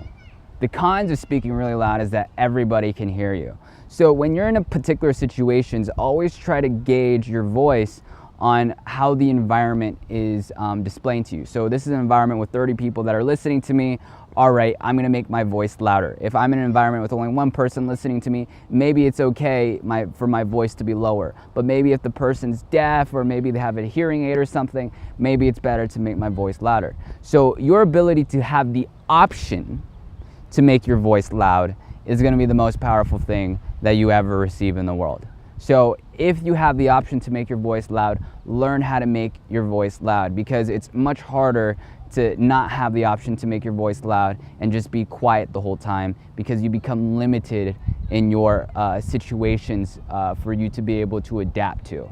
The cons of speaking really loud is that everybody can hear you. So when you're in a particular situations, always try to gauge your voice on how the environment is displaying to you. So this is an environment with 30 people that are listening to me. All right, I'm gonna make my voice louder. If I'm in an environment with only one person listening to me, maybe it's okay for my voice to be lower. But maybe if the person's deaf or maybe they have a hearing aid or something, maybe it's better to make my voice louder. So your ability to have the option to make your voice loud is gonna be the most powerful thing that you ever receive in the world. So if you have the option to make your voice loud, learn how to make your voice loud, because it's much harder to not have the option to make your voice loud and just be quiet the whole time, because you become limited in your situations for you to be able to adapt to.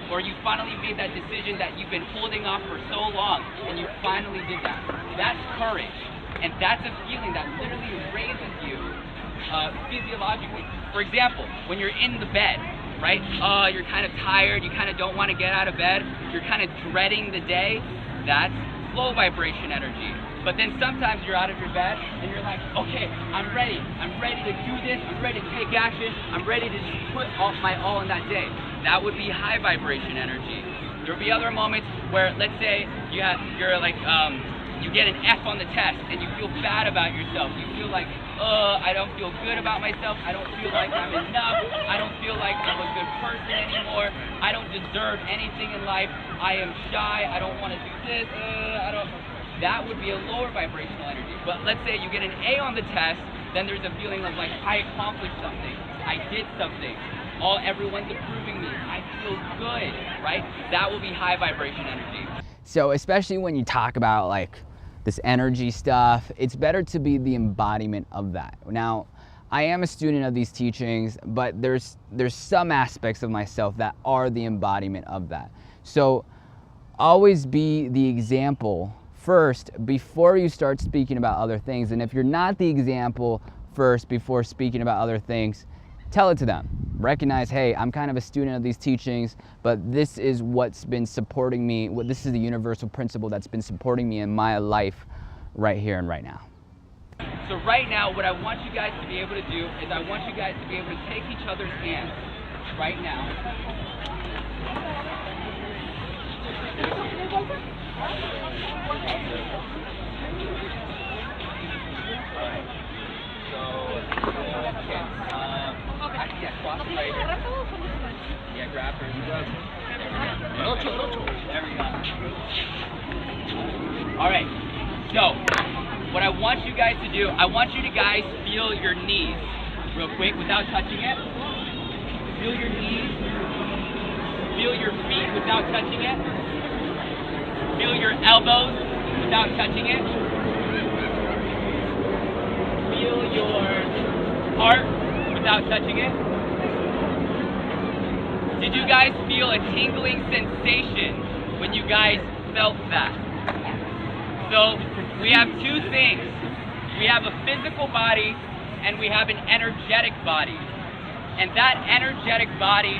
Or you finally made that decision that you've been holding off for so long and you finally did that. That's courage, and that's a feeling that literally raises you physiologically. For example, when you're in the bed, right? You're kind of tired, you kind of don't want to get out of bed, you're kind of dreading the day. That's low vibration energy. But then sometimes you're out of your bed and you're like, okay, I'm ready to do this, I'm ready to take action, I'm ready to put my all in that day. That would be high vibration energy. There'll be other moments where, let's say you're like, you get an F on the test and you feel bad about yourself. You feel like, I don't feel good about myself. I don't feel like I'm enough. I don't feel like I'm a good person anymore. I don't deserve anything in life. I am shy. I don't want to do this. That would be a lower vibrational energy. But let's say you get an A on the test, then there's a feeling of like, I accomplished something. I did something. Everyone's approving me. I feel good, right? That will be high vibration energy. So especially when you talk about like this energy stuff, it's better to be the embodiment of that. Now, I am a student of these teachings, but there's some aspects of myself that are the embodiment of that. So always be the example first before you start speaking about other things. And if you're not the example first before speaking about other things, tell it to them. Recognize, hey, I'm kind of a student of these teachings, but this is what's been supporting me. This is the universal principle that's been supporting me in my life right here and right now. So right now, what I want you guys to be able to do is I want you guys to be able to take each other's hands right now. Yeah, cross it right here. Yeah, grab her. There we go. All right. So, what I want you guys to do, I want you to guys feel your knees real quick without touching it. Feel your knees. Feel your feet without touching it. Feel your elbows without touching it. Feel your heart without touching it. Did you guys feel a tingling sensation when you guys felt that? So we have two things. We have a physical body and we have an energetic body. And that energetic body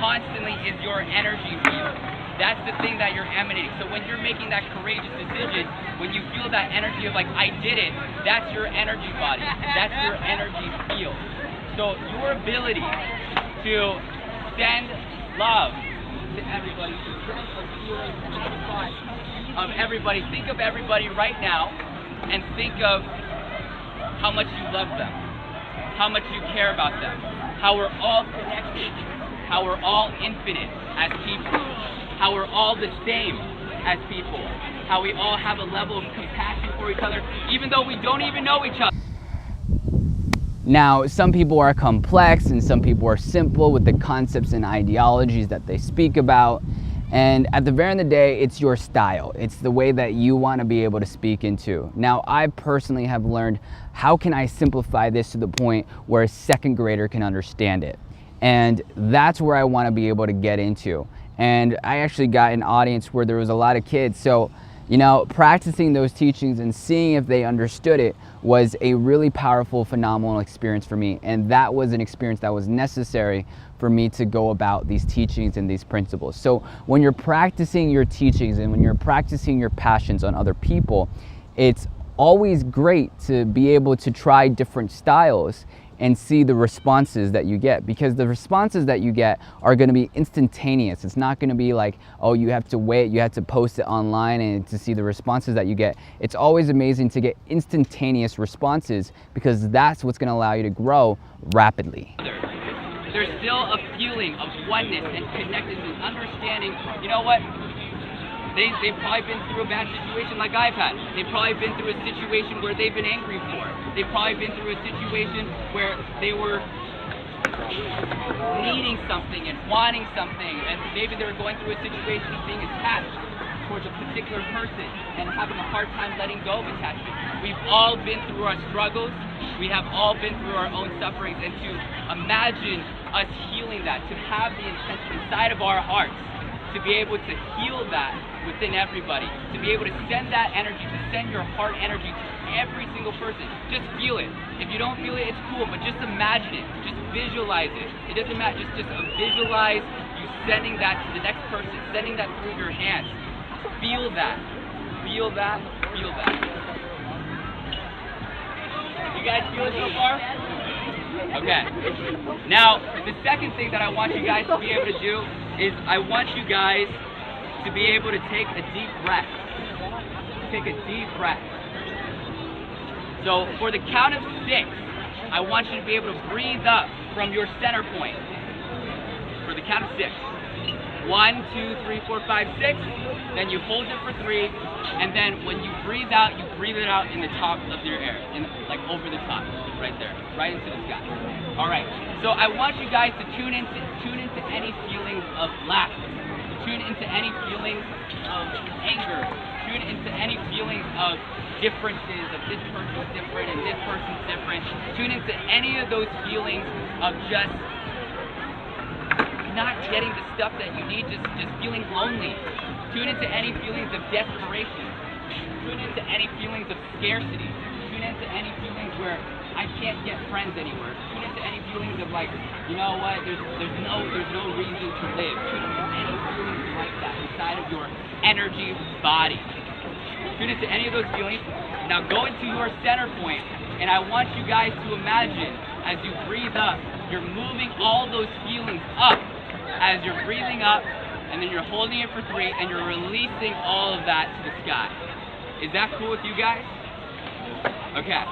constantly is your energy field. That's the thing that you're emanating. So when you're making that courageous decision, when you feel that energy of like, I did it, that's your energy body. That's your energy field. So your ability to send love to everybody, to transfer feelings and thoughts of everybody. Think of everybody right now and think of how much you love them, how much you care about them, how we're all connected, how we're all infinite as people, how we're all the same as people, how we all have a level of compassion for each other, even though we don't even know each other. Now, some people are complex and some people are simple with the concepts and ideologies that they speak about. And at the very end of the day, it's your style. It's the way that you want to be able to speak into. Now, I personally have learned how can I simplify this to the point where a second grader can understand it. And that's where I want to be able to get into. And I actually got an audience where there was a lot of kids. So, you know, practicing those teachings and seeing if they understood it was a really powerful, phenomenal experience for me. And that was an experience that was necessary for me to go about these teachings and these principles. So when you're practicing your teachings and when you're practicing your passions on other people, it's always great to be able to try different styles and see the responses that you get, because the responses that you get are going to be instantaneous. It's not going to be like, oh, you have to wait, you have to post it online and to see the responses that you get. It's always amazing to get instantaneous responses because that's what's going to allow you to grow rapidly. There's still a feeling of oneness and connectedness and understanding. You know what? They've probably been through a bad situation like I've had. They've probably been through a situation where they've been angry for. They've probably been through a situation where they were needing something and wanting something, and maybe they were going through a situation of being attached towards a particular person and having a hard time letting go of attachment. We've all been through our struggles. We have all been through our own sufferings, and to imagine us healing that, to have the intention inside of our hearts to be able to heal that within everybody, to be able to send that energy, to send your heart energy to every single person. Just feel it. If you don't feel it, it's cool, but just imagine it. Just visualize it. It doesn't matter. Just visualize you sending that to the next person, sending that through your hands. Feel that. Feel that. Feel that. You guys feel it so far? Okay. Now, the second thing that I want you guys to be able to do is I want you guys to be able to take a deep breath. Take a deep breath. So for the count of 6, I want you to be able to breathe up from your center point. For the count of 6. 1, 2, 3, 4, 5, 6. Then you hold it for 3. And then when you breathe out, you breathe it out in the top of your air. Like over the top. Right there. Right into the sky. Alright. So I want you guys to tune into any feelings of laughter. Tune into any feelings of anger. Tune into any feelings of differences, of this person's different and this person's different. Tune into any of those feelings of just not getting the stuff that you need, just feeling lonely. Tune into any feelings of desperation. Tune into any feelings of scarcity. Tune into any feelings where I can't get friends anywhere. Tune into any feelings of like, you know what, there's no reason to live. Tune into any feelings like that inside of your energy body. Tune into any of those feelings. Now go into your center point And I want you guys to imagine, as you breathe up, you're moving all those feelings up as you're breathing up, and then you're holding it for 3, and you're releasing all of that to the sky. Is that cool with you guys? Okay.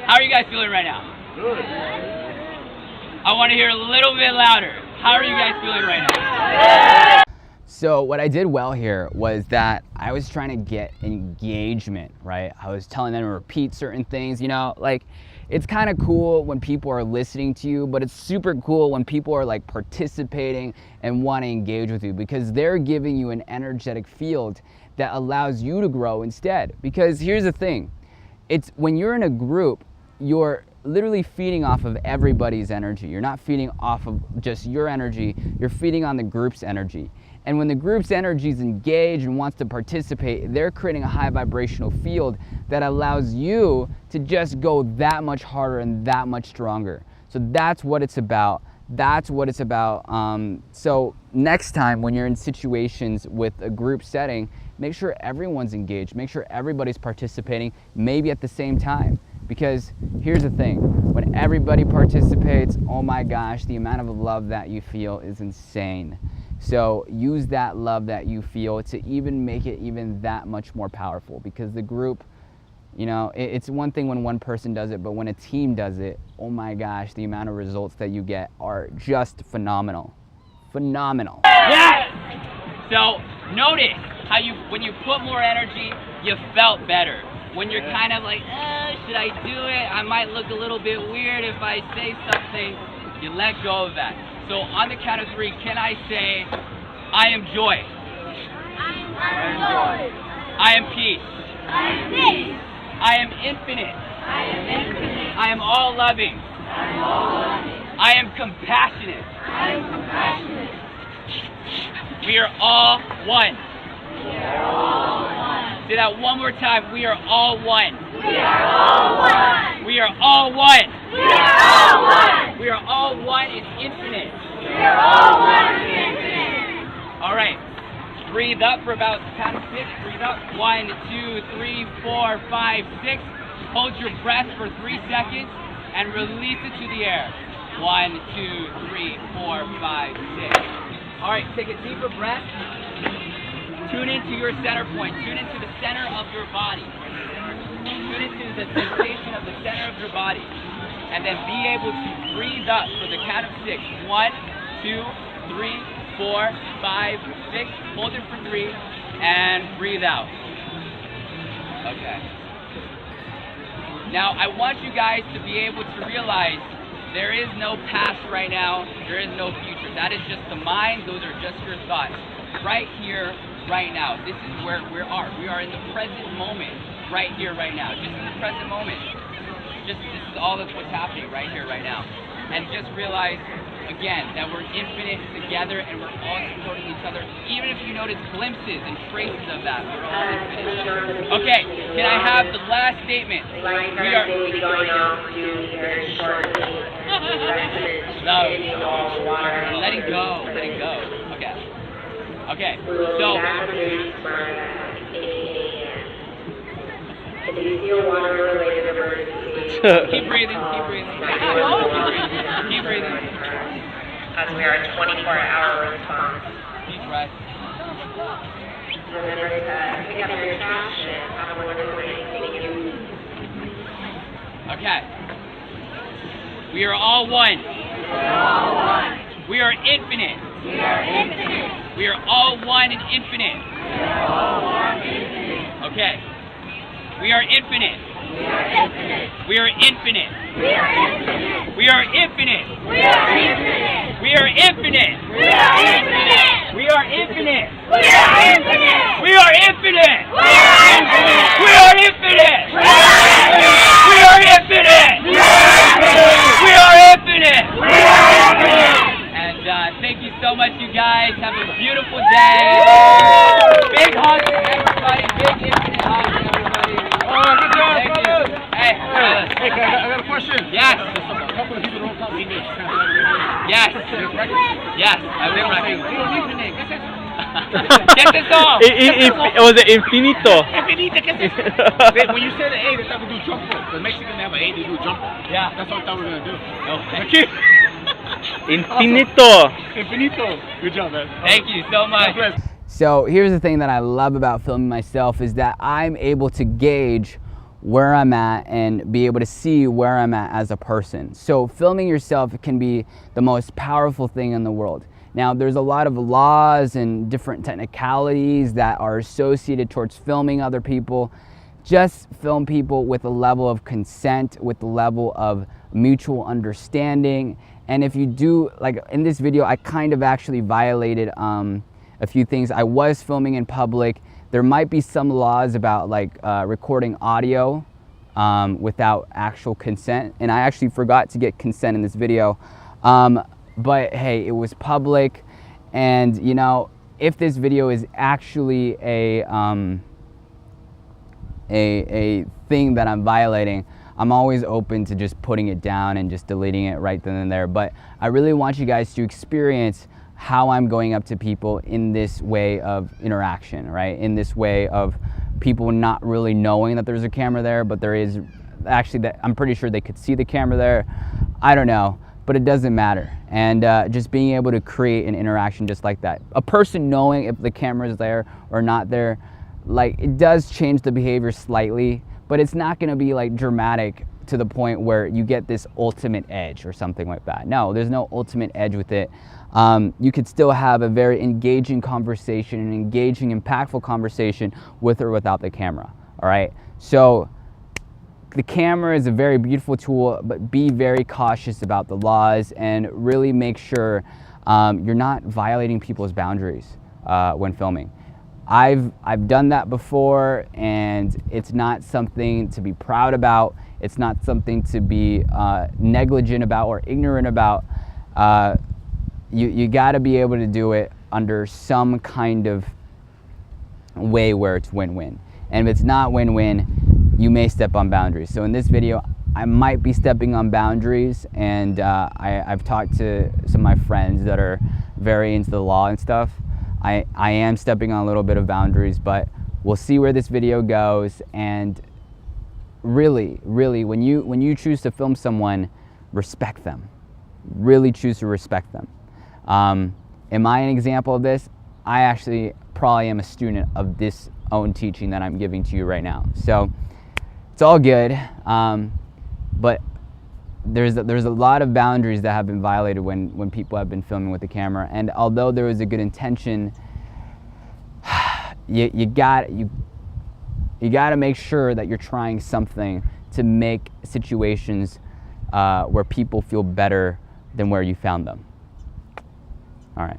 How are you guys feeling right now? Good. I want to hear a little bit louder. How are you guys feeling right now? So what I did well here was that I was trying to get engagement, right? I was telling them to repeat certain things, you know, like it's kind of cool when people are listening to you, but it's super cool when people are like participating and want to engage with you, because they're giving you an energetic field that allows you to grow instead. Because here's the thing, it's when you're in a group, you're literally feeding off of everybody's energy. You're not feeding off of just your energy, you're feeding on the group's energy. And when the group's energy is engaged and wants to participate, they're creating a high vibrational field that allows you to just go that much harder and that much stronger. So that's what it's about. That's what it's about. So next time when you're in situations with a group setting, make sure everyone's engaged. Make sure everybody's participating, maybe at the same time. Because here's the thing, when everybody participates, oh my gosh, the amount of love that you feel is insane. So use that love that you feel to even make it even that much more powerful, because the group, you know, it's one thing when one person does it, but when a team does it, oh my gosh, the amount of results that you get are just phenomenal. Phenomenal. Yes! So notice how when you put more energy, you felt better. When you're kind of like, should I do it? I might look a little bit weird if I say something. You let go of that. So on the count of 3, can I say, I am joy. I am joy. I am peace. I am peace. I am infinite. I am infinite. I am all loving. I am all loving. I am compassionate. I am compassionate. We are all one. We are all one. Say that one more time. We are all one. We are all one. We are all one. We are all one. We are all one in infinite. We are all one in infinite. All right. Breathe up for about count of 6. Breathe up. 1, 2, 3, 4, 5, 6. Hold your breath for 3 seconds and release it to the air. 1, 2, 3, 4, 5, 6. All right. Take a deeper breath. Tune into your center point. Tune into the center of your body. Tune into the sensation of the center of your body. And then be able to breathe up for the count of 6. 1, 2, 3, 4, 5, 6. Hold it for 3 and breathe out. Okay. Now I want you guys to be able to realize there is no past right now. There is no future. That is just the mind. Those are just your thoughts. Right here, right now. This is where we are. We are in the present moment. Right here, right now. Just in the present moment. This is all that's what's happening right here, right now. And just realize, again, that we're infinite together and we're all supporting each other. Even if you notice glimpses and traces of that, we're all infinite. Okay, can I have the last statement? We are going off to very shortly. No. Letting go. Letting go. Okay. Okay. So. If you feel water-related emergency, keep breathing, keep breathing. Keep breathing. As we are a 24-hour response. Deep breath. Remember to pick up your trash and have one of anything you need. Okay. We are all one. We are all one. We are infinite. We are infinite. We are all one and infinite. We are all one and infinite. Okay. We are infinite. We are infinite. We are infinite. We are infinite. We are infinite. We are infinite. We are infinite. We are infinite. We are infinite. We are infinite. We are infinite. We are infinite. We are infinite. We are infinite. We are infinite. We are infinite. We are infinite. And thank you so much, you guys. Have a beautiful day. Big hug to everybody. Big infinite hug to everybody. Oh, good job, Thank you. brothers. Hey, Hey, I got a question. Yes. A couple of people don't talk English. Yes. Yes. Yes. I will. Say, It was an infinito. Wait, when you said A, they thought we do jump rope. The Mexicans have an A, they do jump rope. Yeah. That's what I thought we were gonna do. Okay. Infinito. Infinito. Good job, man. Thank you so much. God bless. So here's the thing that I love about filming myself is that I'm able to gauge where I'm at and be able to see where I'm at as a person. So filming yourself can be the most powerful thing in the world. Now there's a lot of laws and different technicalities that are associated towards filming other people. Just film people with a level of consent, with a level of mutual understanding. And if you do, like in this video, I kind of actually violated a few things. I was filming in public. There might be some laws about like recording audio without actual consent. And I actually forgot to get consent in this video. But hey, it was public. And you know, if this video is actually a thing that I'm violating, I'm always open to just putting it down and just deleting it right then and there. But I really want you guys to experience how I'm going up to people in this way of interaction, right? In this way of people not really knowing that there's a camera there, but there is actually, that I'm pretty sure they could see the camera there. I don't know, but it doesn't matter. And just being able to create an interaction just like that. A person knowing if the camera is there or not there, like it does change the behavior slightly, but it's not gonna be like dramatic to the point where you get this ultimate edge or something like that. No, there's no ultimate edge with it. You could still have a very engaging conversation, an engaging, impactful conversation with or without the camera, all right? So the camera is a very beautiful tool, but be very cautious about the laws and really make sure you're not violating people's boundaries when filming. I've done that before, and it's not something to be proud about. It's not something to be negligent about or ignorant about. You got to be able to do it under some kind of way where it's win-win. And if it's not win-win, you may step on boundaries. So in this video, I might be stepping on boundaries, and I've talked to some of my friends that are very into the law and stuff. I am stepping on a little bit of boundaries, but we'll see where this video goes. And really, when you choose to film someone, respect them. Really choose to respect them. Am I an example of this? I actually probably am a student of this own teaching that I'm giving to you right now. So it's all good, but there's a lot of boundaries that have been violated when people have been filming with the camera. And although there was a good intention, you got to make sure that you're trying something to make situations where people feel better than where you found them. All right.